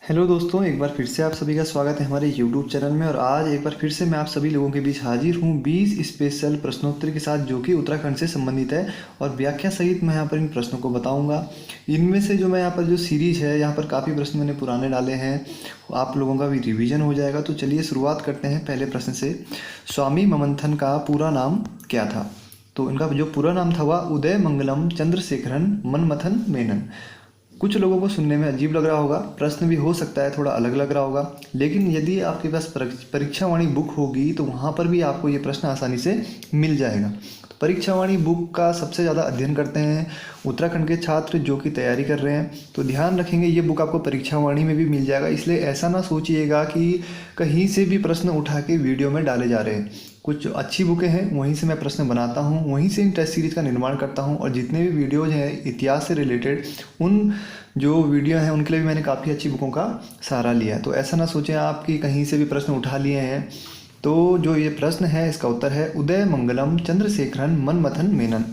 Hello दोस्तों, एक बार फिर से आप सभी का स्वागत है हमारे YouTube चैनल में। और आज एक बार फिर से मैं आप सभी लोगों के बीच हाजिर हूँ 20 स्पेशल प्रश्नोत्तर के साथ, जो कि उत्तराखंड से संबंधित है। और व्याख्या सहित मैं यहाँ पर इन प्रश्नों को बताऊँगा। इनमें से जो मैं यहाँ पर जो सीरीज़ है, यहाँ पर काफ़ी प्रश्न मैंने पुराने डाले हैं, आप लोगों का भी रिविज़न हो जाएगा। तो चलिए शुरुआत करते हैं पहले प्रश्न से। स्वामी ममंथन का पूरा नाम क्या था? तो इनका जो पूरा नाम था वह उदय मंगलम चंद्रशेखरन मनमथन मेनन। कुछ लोगों को सुनने में अजीब लग रहा होगा, प्रश्न भी हो सकता है थोड़ा अलग लग रहा होगा, लेकिन यदि आपके पास परीक्षावाणी बुक होगी तो वहाँ पर भी आपको ये प्रश्न आसानी से मिल जाएगा। तो परीक्षावाणी बुक का सबसे ज़्यादा अध्ययन करते हैं उत्तराखंड के छात्र जो कि तैयारी कर रहे हैं। तो ध्यान रखेंगे, ये बुक आपको परीक्षावाणी में भी मिल जाएगा, इसलिए ऐसा ना सोचिएगा कि कहीं से भी प्रश्न उठा के वीडियो में डाले जा रहे हैं। कुछ अच्छी बुकें हैं, वहीं से मैं प्रश्न बनाता हूँ, वहीं से इन टेस्ट सीरीज़ का निर्माण करता हूँ। और जितने भी वीडियोज़ हैं इतिहास से रिलेटेड, उन जो वीडियो हैं उनके लिए भी मैंने काफ़ी अच्छी बुकों का सहारा लिया है। तो ऐसा ना सोचें आप कि कहीं से भी प्रश्न उठा लिए हैं। तो जो ये प्रश्न है इसका उत्तर है उदय मंगलम चंद्रशेखरन मनमथन मेनन।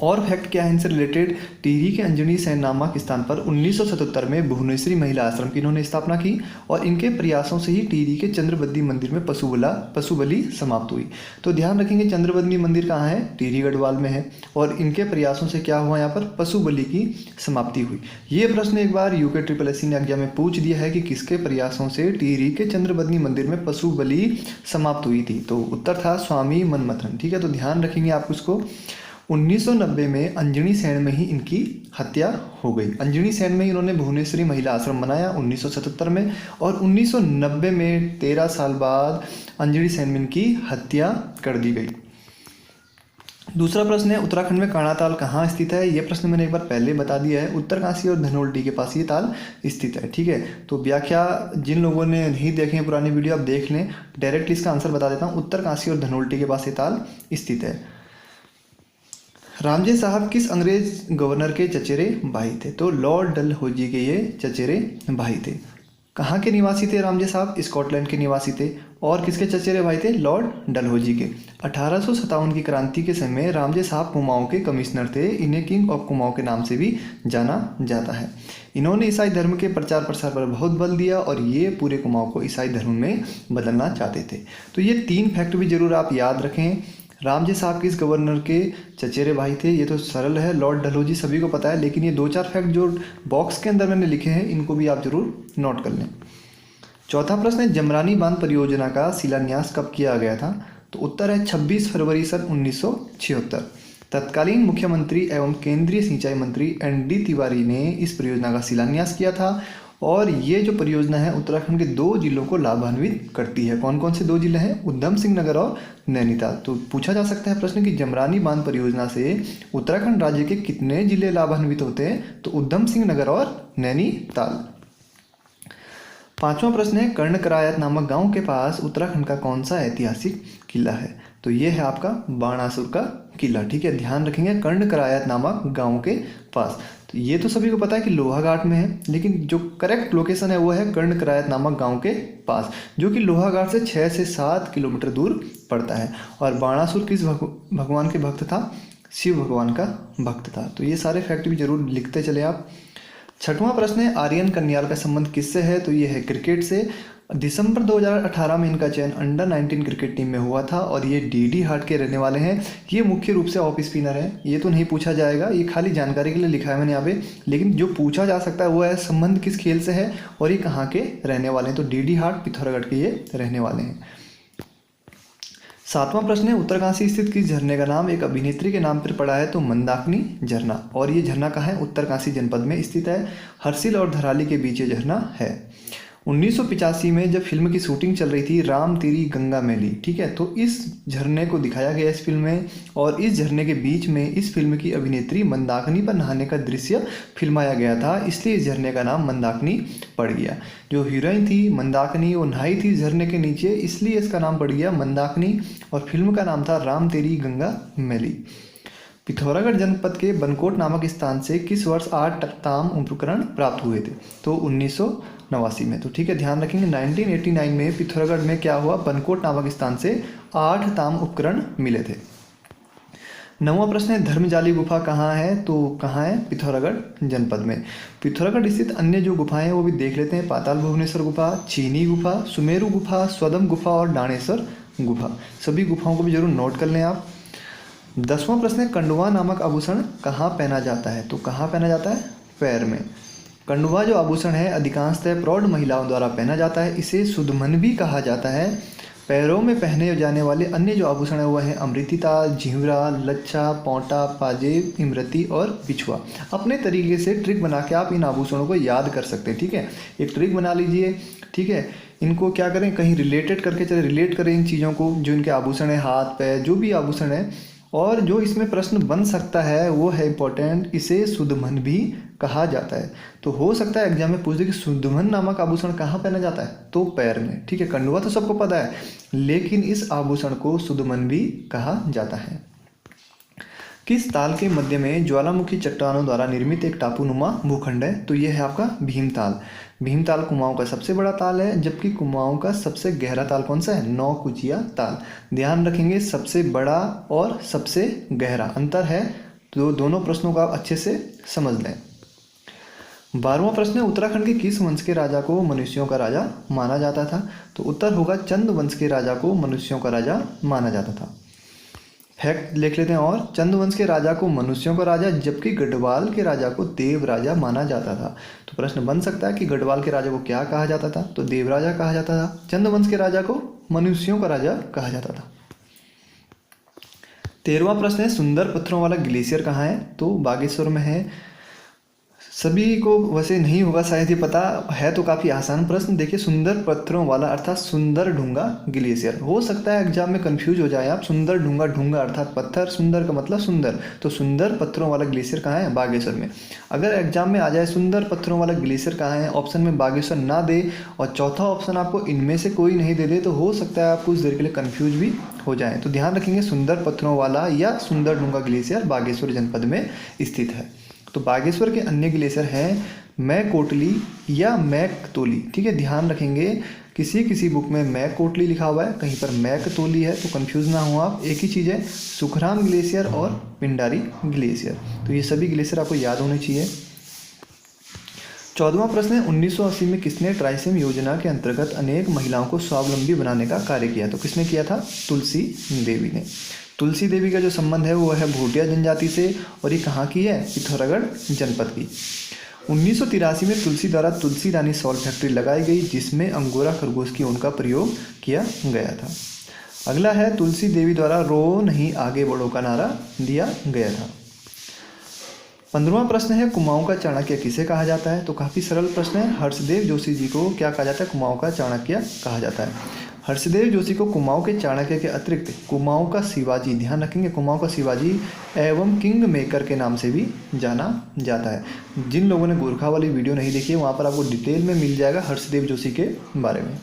और फैक्ट क्या है इनसे रिलेटेड, टिहरी के अंजनी सेन नामक स्थान पर 1977 में भुवनेश्वरी महिला आश्रम की इन्होंने स्थापना की। और इनके प्रयासों से ही टिहरी के चंद्रबद्दी मंदिर में पशु बलि समाप्त हुई। तो ध्यान रखेंगे, चंद्रबद्दी मंदिर कहाँ है? टिहरी गढ़वाल में है। और इनके प्रयासों से क्या हुआ? यहाँ पर पशु बलि की समाप्ति हुई। ये प्रश्न एक बार यूके SSSC ने एग्जाम में पूछ दिया है कि किसके प्रयासों से टिहरी के चंद्रबद्दी मंदिर में पशु बलि समाप्त हुई थी। तो उत्तर था स्वामी मनमथन। ठीक है, तो ध्यान रखेंगे आप उसको। 1990 में अंजनी सेन में ही इनकी हत्या हो गई। अंजनी सेन में ही इन्होंने भुवनेश्वरी महिला आश्रम बनाया 1977 में। और 1990 में 13 साल बाद अंजनी सेन में इनकी हत्या कर दी गई। दूसरा प्रश्न है, उत्तराखंड में काणा ताल कहाँ स्थित है? ये प्रश्न मैंने एक बार पहले बता दिया है, उत्तरकाशी और धनोल्टी के पास ये ताल स्थित है। ठीक है, तो व्याख्या जिन लोगों ने नहीं देखे हैं पुरानी वीडियो, आप देख लें। डायरेक्टली इसका आंसर बता देता हूँ, उत्तरकाशी और धनोल्टी के पास ये ताल स्थित है। रामजे साहब किस अंग्रेज गवर्नर के चचेरे भाई थे? तो लॉर्ड डलहौजी के ये चचेरे भाई थे। कहाँ के निवासी थे रामजे साहब? स्कॉटलैंड के निवासी थे। और किसके चचेरे भाई थे? लॉर्ड डलहौजी के। 1857 की क्रांति के समय रामजे साहब कुमाऊं के कमिश्नर थे। इन्हें किंग ऑफ कुमाऊं के नाम से भी जाना जाता है। इन्होंने ईसाई धर्म के प्रचार प्रसार पर बहुत बल दिया और ये पूरे कुमाऊं को ईसाई धर्म में बदलना चाहते थे। तो ये 3 फैक्ट भी जरूर आप याद रखें। रामजे साहब किस गवर्नर के चचेरे भाई थे? ये तो सरल है, लॉर्ड डलहौजी सभी को पता है, लेकिन ये 2-4 फैक्ट जो बॉक्स के अंदर मैंने लिखे हैं इनको भी आप जरूर नोट कर लें। चौथा प्रश्न है, जमरानी बांध परियोजना का शिलान्यास कब किया गया था? तो उत्तर है 26 फरवरी सन 1976। तत्कालीन मुख्यमंत्री एवं केंद्रीय सिंचाई मंत्री ND तिवारी ने इस परियोजना का शिलान्यास किया था। और ये जो परियोजना है उत्तराखंड के 2 जिलों को लाभान्वित करती है। कौन कौन से 2 जिले हैं? उधम सिंह नगर और नैनीताल। तो पूछा जा सकता है प्रश्न कि जमरानी बांध परियोजना से उत्तराखंड राज्य के कितने जिले लाभान्वित होते हैं? तो उधम सिंह नगर और नैनीताल। 5वां प्रश्न है, कर्णकरायत नामक गांव के पास उत्तराखंड का कौन सा ऐतिहासिक किला है? तो ये है आपका बाणासुर का किला। ठीक है, ध्यान रखेंगे, कर्णकरायत नामक गांव के पास। तो ये तो सभी को पता है कि लोहाघाट में है, लेकिन जो करेक्ट लोकेशन है वो है कर्णकरायत नामक गांव के पास, जो कि लोहाघाट से 6 से 7 किलोमीटर दूर पड़ता है। और बाणासुर किस भगवान के भक्त था? शिव भगवान का भक्त था। तो ये सारे फैक्ट भी जरूर लिखते चले आप। 6वां प्रश्न है, आर्यन कन्याल का संबंध किससे है? तो ये है क्रिकेट से। दिसंबर 2018 में इनका चयन अंडर-19 क्रिकेट टीम में हुआ था और ये DD हाट के रहने वाले हैं। ये मुख्य रूप से ऑफ स्पिनर है। ये तो नहीं पूछा जाएगा, ये खाली जानकारी के लिए लिखा है मैंने यहाँ पे, लेकिन जो पूछा जा सकता है वो है संबंध किस खेल से है और ये कहाँ के रहने वाले हैं? तो DD हाट पिथौरागढ़ के ये रहने वाले हैं। 7वां प्रश्न है, उत्तरकाशी स्थित किस झरने का नाम एक अभिनेत्री के नाम पर पड़ा है? तो मंदाकिनी झरना। और ये झरना कहाँ है? उत्तरकाशी जनपद में स्थित है। हर्सिल और धराली के बीच ये झरना है। 1985 में जब फिल्म की शूटिंग चल रही थी राम तेरी गंगा मैली, ठीक है, तो इस झरने को दिखाया गया इस फिल्म में। और इस झरने के बीच में इस फिल्म की अभिनेत्री मंदाकिनी पर नहाने का दृश्य फिल्माया गया था, इसलिए इस झरने का नाम मंदाकिनी पड़ गया। जो हीरोइन थी मंदाकिनी वो नहाई थी झरने के नीचे, इसलिए इसका नाम पड़ गया मंदाकिनी। और फिल्म का नाम था राम तेरी गंगा मैली। पिथौरागढ़ जनपद के बनकोट नामक स्थान से किस वर्ष 8 ताम उपकरण प्राप्त हुए थे? तो 1989 में। तो ठीक है, ध्यान रखेंगे 1989 में पिथौरागढ़ में क्या हुआ? बनकोट नामक स्थान से 8 ताम उपकरण मिले थे। 9वां प्रश्न है धर्मजाली गुफा कहाँ है, तो कहाँ है, पिथौरागढ़ जनपद में। पिथौरागढ़ स्थित अन्य जो गुफाएं हैं वो भी देख लेते हैं। पाताल भुवनेश्वर गुफा, चीनी गुफा, सुमेरु गुफा, स्वदम गुफा और डाणेश्वर गुफा। सभी गुफाओं को भी जरूर नोट कर लें आप। 10वां प्रश्न है कंडुआ नामक आभूषण कहाँ पहना जाता है, तो कहाँ पहना जाता है, पैर में। कंडुआ जो आभूषण है अधिकांशतः प्रौढ़ महिलाओं द्वारा पहना जाता है। इसे सुदमन भी कहा जाता है। पैरों में पहने जाने वाले अन्य जो आभूषण है वह है अमृति ताल, झिंवरा, लच्छा, पौंटा, पाजेब, इमरती और बिछुआ। अपने तरीके से ट्रिक बना के आप इन आभूषणों को याद कर सकते हैं। ठीक है, एक ट्रिक बना लीजिए। ठीक है, इनको क्या करें, कहीं रिलेटेड करके चले, रिलेट करें इन चीज़ों को, जो इनके आभूषण है, हाथ पैर जो भी आभूषण है। और जो इसमें प्रश्न बन सकता है वो है इंपॉर्टेंट, इसे सुदमन भी कहा जाता है। तो हो सकता है एग्जाम में पूछ दे कि सुदमन नामक आभूषण कहाँ पहना जाता है, तो पैर में। ठीक है, कंडुआ तो सबको पता है, लेकिन इस आभूषण को सुदमन भी कहा जाता है। किस ताल के मध्य में ज्वालामुखी चट्टानों द्वारा निर्मित एक टापूनुमा भूखंड है, तो यह है आपका भीमताल। भीमताल कुमाऊं का सबसे बड़ा ताल है, जबकि कुमाऊं का सबसे गहरा ताल कौन सा है, नौकुचिया ताल। ध्यान रखेंगे सबसे बड़ा और सबसे गहरा अंतर है, तो दोनों प्रश्नों को आप अच्छे से समझ लें। 12वां प्रश्न है उत्तराखंड के किस वंश के राजा को मनुष्यों का राजा माना जाता था, तो उत्तर होगा चंद वंश के राजा को मनुष्यों का राजा माना जाता था। फैक्ट लिख लेते हैं, और चंद्रवंश के राजा को मनुष्यों का राजा, जबकि गढ़वाल के राजा को देव राजा माना जाता था। तो प्रश्न बन सकता है कि गढ़वाल के राजा को क्या कहा जाता था, तो देव राजा कहा जाता था। चंद्रवंश के राजा को मनुष्यों का राजा कहा जाता था। 13वां प्रश्न है सुंदर पत्थरों वाला ग्लेशियर कहाँ है, तो बागेश्वर में है। सभी को वैसे नहीं होगा शायद ये पता है, तो काफ़ी आसान प्रश्न। देखिए, सुंदर पत्थरों वाला अर्थात सुंदर ढूंगा ग्लेशियर। हो सकता है एग्जाम में कंफ्यूज हो जाए आप, सुंदर ढूंगा, ढूंगा अर्थात पत्थर, सुंदर का मतलब सुंदर, तो सुंदर पत्थरों वाला ग्लेशियर कहाँ है, बागेश्वर में। अगर एग्जाम में आ जाए सुंदर पत्थरों वाला ग्लेशियर कहाँ है, ऑप्शन में बागेश्वर ना दे और चौथा ऑप्शन आपको इनमें से कोई नहीं दे दे, तो हो सकता है आप कुछ देर के लिए कन्फ्यूज भी हो जाए। तो ध्यान रखेंगे सुंदर पत्थरों वाला या सुंदर ढूंगा ग्लेशियर बागेश्वर जनपद में स्थित है। तो बागेश्वर के अन्य ग्लेशियर हैं मैकोटली या मैकतोली। ठीक है, ध्यान रखेंगे किसी किसी बुक में मैकोटली लिखा हुआ है, कहीं पर मैकतोली है, तो कंफ्यूज ना हो आप। एक ही चीज़ है, सुखराम ग्लेशियर और पिंडारी ग्लेशियर। तो ये सभी ग्लेशियर आपको याद होने चाहिए। 14वां प्रश्न है 1980 में किसने ट्राइसेम योजना के अंतर्गत अनेक महिलाओं को स्वावलंबी बनाने का कार्य किया, तो किसने किया था, तुलसी देवी ने। तुलसी देवी का जो संबंध है वो है भोटिया जनजाति से, और ये कहाँ की है, पिथौरागढ़ जनपद की। 1983 में तुलसी द्वारा तुलसी रानी सॉल्ट फैक्ट्री लगाई गई, जिसमें अंगोरा खरगोश की ऊन का प्रयोग किया गया था। अगला है तुलसी देवी द्वारा रो नहीं आगे बढ़ो का नारा दिया गया था। 15वां प्रश्न है कुमाऊं का चाणक्य किसे कहा जाता है, तो काफ़ी सरल प्रश्न है। हर्षदेव जोशी जी को क्या कहा जाता है, कुमाऊं का चाणक्य कहा जाता है। हर्षदेव जोशी को कुमाऊं के चाणक्य के अतिरिक्त कुमाऊं का शिवाजी, ध्यान रखेंगे कुमाऊं का शिवाजी एवं किंग मेकर के नाम से भी जाना जाता है। जिन लोगों ने गोरखा वाली वीडियो नहीं देखी है वहाँ पर आपको डिटेल में मिल जाएगा हर्षदेव जोशी के बारे में।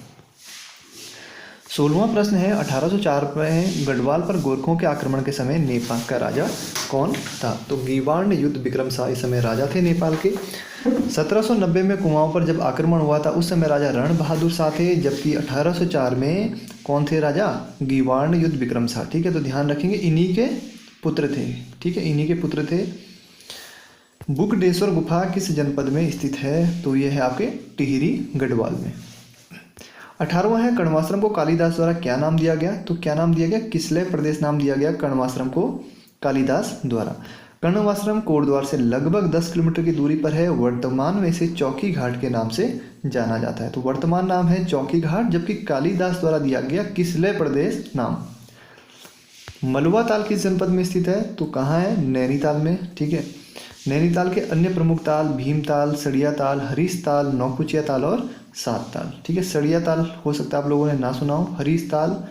16वां प्रश्न है 1804 में गढ़वाल पर गोरखों के आक्रमण के समय नेपाल का राजा कौन था, तो गीवार्ण युद्ध विक्रम शाह इस समय राजा थे नेपाल के। 1790 में कुमाऊं पर जब आक्रमण हुआ था उस समय राजा रण बहादुर शाह थे, जबकि 1804 में कौन थे राजा, गीवार्ण युद्ध विक्रम शाह। ठीक है, तो ध्यान रखेंगे इन्हीं के पुत्र थे। ठीक है, इन्हीं के पुत्र थे। बुकडेश्वर गुफा किस जनपद में स्थित है, तो ये है आपके टिहरी गढ़वाल में। 18वां है कण्वाश्रम को कालिदास द्वारा क्या नाम दिया गया, तो क्या नाम दिया गया, किसलय प्रदेश नाम दिया गया कण्वाश्रम को कालिदास द्वारा। कण्वाश्रम कोटद्वार से लगभग 10 किलोमीटर की दूरी पर है। वर्तमान में इसे चौकी घाट के नाम से जाना जाता है, तो वर्तमान नाम है चौकी घाट, जबकि कालिदास द्वारा दिया गया किसलय प्रदेश नाम। मलवा ताल किस जनपद में स्थित है, तो कहाँ है, नैनीताल में। ठीक है, नैनीताल के अन्य प्रमुख ताल भीमताल, सड़िया ताल, हरीश ताल, नौकुचिया ताल और सात ताल। ठीक है, सड़िया ताल हो सकता है आप लोगों ने ना सुना हो, हरीश ताल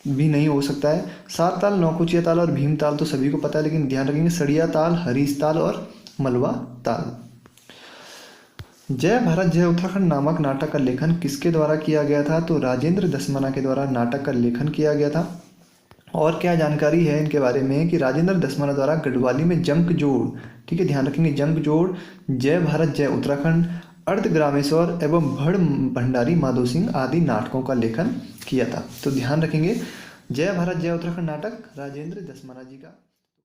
भी नहीं हो सकता है, सात ताल, नौकुचिया ताल और भीमताल तो सभी को पता है, लेकिन ध्यान रखेंगे सड़िया ताल, हरीश ताल और मलवा ताल। जय भारत जय उत्तराखंड नामक नाटक का लेखन किसके द्वारा किया गया था, तो राजेंद्र दसमना के द्वारा नाटक का लेखन किया गया था। और क्या जानकारी है इनके बारे में कि राजेंद्र दसमना द्वारा गढ़वाली में जंक जोड़, ठीक है ध्यान रखेंगे जंक जोड़, जय भारत जय उत्तराखंड, अर्धग्रामेश्वर एवं भड़ भंडारी माधो सिंह आदि नाटकों का लेखन किया था। तो ध्यान रखेंगे जय भारत जय उत्तराखंड नाटक राजेंद्र दसमना जी का